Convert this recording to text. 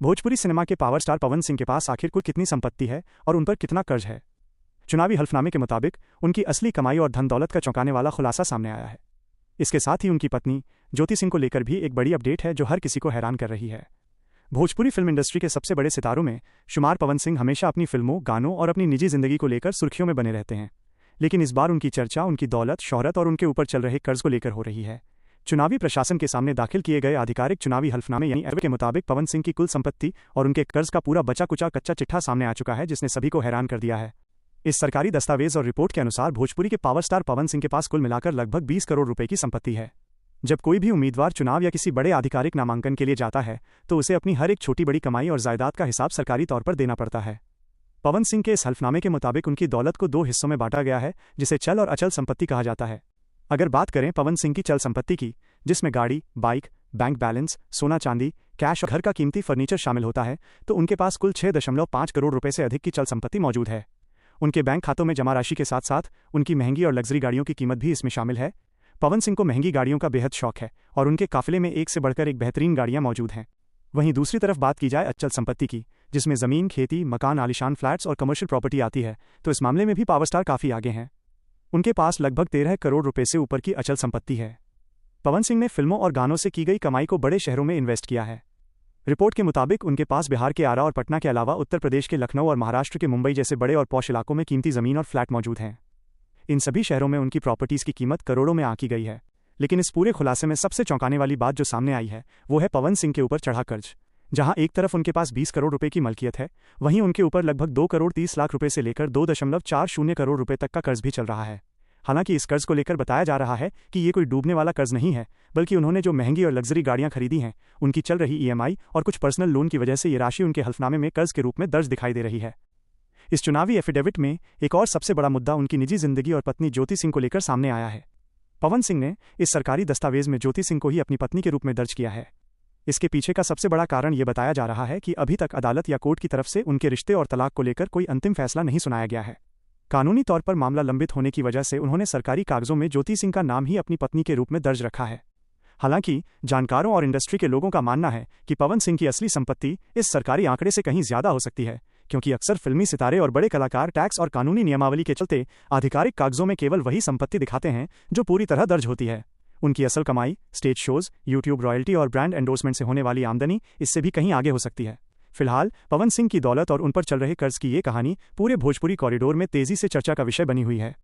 Bhojpuri cinema के power star Pawan Singh के पास आखिर कुल कितनी संपत्ति है और उन पर कितना कर्ज है। चुनावी हल्फनामे के मुताबिक उनकी असली कमाई और धन दौलत का चौंकाने वाला खुलासा सामने आया है। इसके साथ ही उनकी पत्नी ज्योति सिंह को लेकर भी एक बड़ी अपडेट है जो हर किसी को हैरान कर रही है। भोजपुरी फिल्म इंडस्ट्री के सबसे बड़े सितारों में शुमार पवन सिंह हमेशा अपनी फिल्मों, गानों और अपनी निजी जिंदगी को लेकर सुर्खियों में बने रहते हैं, लेकिन इस बार उनकी चर्चा उनकी दौलत, शोहरत और उनके ऊपर चल रहे कर्ज को लेकर हो रही है। चुनावी प्रशासन के सामने दाखिल किए गए आधिकारिक चुनावी हल्फनामे यानी एफए के मुताबिक पवन सिंह की कुल संपत्ति और उनके कर्ज का पूरा बचा कुचा कच्चा चिट्ठा सामने आ चुका है, जिसने सभी को हैरान कर दिया है। इस सरकारी दस्तावेज और रिपोर्ट के अनुसार भोजपुरी के पावर स्टार पवन सिंह के पास कुल मिलाकर लगभग 20 करोड़ रुपए की संपत्ति है। जब कोई भी उम्मीदवार चुनाव या किसी बड़े आधिकारिक नामांकन के लिए जाता है तो उसे अपनी हर एक छोटी बड़ी कमाई और जायदाद का हिसाब सरकारी तौर पर देना पड़ता है। पवन सिंह के इस हल्फनामे के मुताबिक उनकी दौलत को 2 हिस्सों में बांटा गया है, जिसे चल और अचल संपत्ति कहा जाता है। अगर बात करें पवन सिंह की चल संपत्ति की, जिसमें गाड़ी, बाइक, बैंक बैलेंस, सोना चांदी, कैश और घर का कीमती फर्नीचर शामिल होता है, तो उनके पास कुल 6.5 करोड़ रुपए से अधिक की चल संपत्ति मौजूद है। उनके बैंक खातों में जमा राशि के साथ साथ उनकी महंगी और लग्जरी गाड़ियों की कीमत भी इसमें शामिल है। पवन सिंह को महंगी गाड़ियों का बेहद शौक है और उनके काफिले में एक से बढ़कर एक बेहतरीन गाड़ियां मौजूद हैं। वहीं दूसरी तरफ बात की जाए अचल संपत्ति की, जिसमें जमीन, खेती, मकान, आलीशान फ्लैट्स और कमर्शियल प्रॉपर्टी आती है, तो इस मामले में भी पावर स्टार काफी आगे हैं। उनके पास लगभग 13 करोड़ रुपए से ऊपर की अचल संपत्ति है। पवन सिंह ने फिल्मों और गानों से की गई कमाई को बड़े शहरों में इन्वेस्ट किया है। रिपोर्ट के मुताबिक उनके पास बिहार के आरा और पटना के अलावा उत्तर प्रदेश के लखनऊ और महाराष्ट्र के मुंबई जैसे बड़े और पॉश इलाकों में कीमती जमीन और फ्लैट मौजूद हैं। इन सभी शहरों में उनकी प्रॉपर्टीज की कीमत करोड़ों में आंकी गई है। लेकिन इस पूरे खुलासे में सबसे चौंकाने वाली बात जो सामने आई है वो है पवन सिंह के ऊपर चढ़ा कर्ज। जहां एक तरफ उनके पास 20 करोड़ रुपए की मलकियत है, वहीं उनके ऊपर लगभग 2 करोड़ 30 लाख रुपए से लेकर 2.40 करोड़ रुपए तक का कर्ज भी चल रहा है। हालांकि इस कर्ज को लेकर बताया जा रहा है कि ये कोई डूबने वाला कर्ज नहीं है, बल्कि उन्होंने जो महंगी और लग्जरी गाड़ियां खरीदी हैं, उनकी चल रही ईएमआई और कुछ पर्सनल लोन की वजह से ये राशि उनके हल्फनामे में कर्ज के रूप में दर्ज दिखाई दे रही है। इस चुनावी एफिडेविट में एक और सबसे बड़ा मुद्दा उनकी निजी जिंदगी और पत्नी ज्योति सिंह को लेकर सामने आया है। पवन सिंह ने इस सरकारी दस्तावेज में ज्योति सिंह को ही अपनी पत्नी के रूप में दर्ज किया है। इसके पीछे का सबसे बड़ा कारण यह बताया जा रहा है कि अभी तक अदालत या कोर्ट की तरफ से उनके रिश्ते और तलाक को लेकर कोई अंतिम फैसला नहीं सुनाया गया है। कानूनी तौर पर मामला लंबित होने की वजह से उन्होंने सरकारी कागजों में ज्योति सिंह का नाम ही अपनी पत्नी के रूप में दर्ज रखा है। हालांकि जानकारों और इंडस्ट्री के लोगों का मानना है कि पवन सिंह की असली संपत्ति इस सरकारी आंकड़े से कहीं ज्यादा हो सकती है, क्योंकि अक्सर फिल्मी सितारे और बड़े कलाकार टैक्स और कानूनी नियमावली के चलते आधिकारिक कागजों में केवल वही संपत्ति दिखाते हैं जो पूरी तरह दर्ज होती है। उनकी असल कमाई स्टेज शोज, यूट्यूब रॉयल्टी और ब्रांड एंडोर्समेंट से होने वाली आमदनी इससे भी कहीं आगे हो सकती है। फिलहाल पवन सिंह की दौलत और उन पर चल रहे कर्ज की ये कहानी पूरे भोजपुरी कॉरिडोर में तेजी से चर्चा का विषय बनी हुई है।